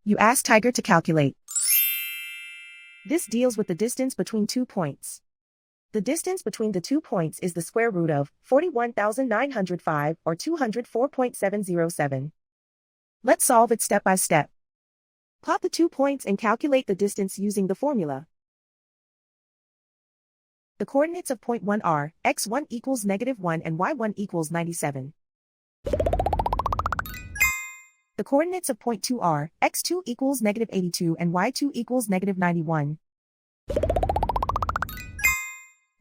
You ask Tiger to calculate. This deals with the distance between 2 points. The distance between the 2 points is the square root of 41,905 or 204.707. Let's solve it step by step. Plot the 2 points and calculate the distance using the formula. The coordinates of point 1 are x1 equals -1 and y1 equals 97. The coordinates of point 2 are x2 equals -82 and y2 equals -91.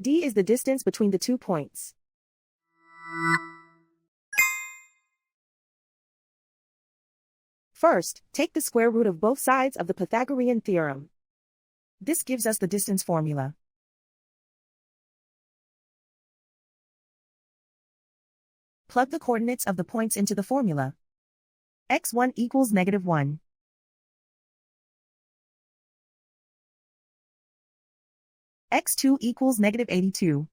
D is the distance between the 2 points. First, take the square root of both sides of the Pythagorean theorem. This gives us the distance formula. Plug the coordinates of the points into the formula. x1 equals -1. x2 equals -82.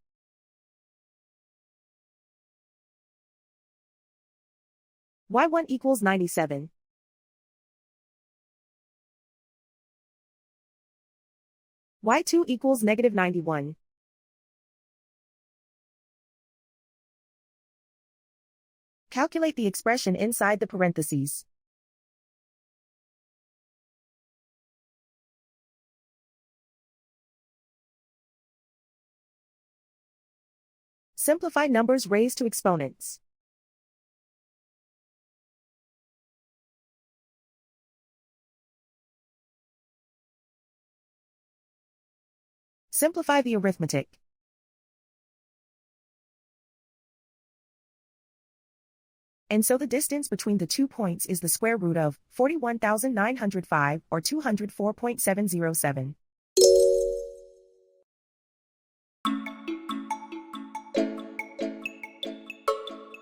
y1 equals 97. y2 equals -91. Calculate the expression inside the parentheses. Simplify numbers raised to exponents. Simplify the arithmetic. And so the distance between the 2 points is the square root of 41,905 or 204.707.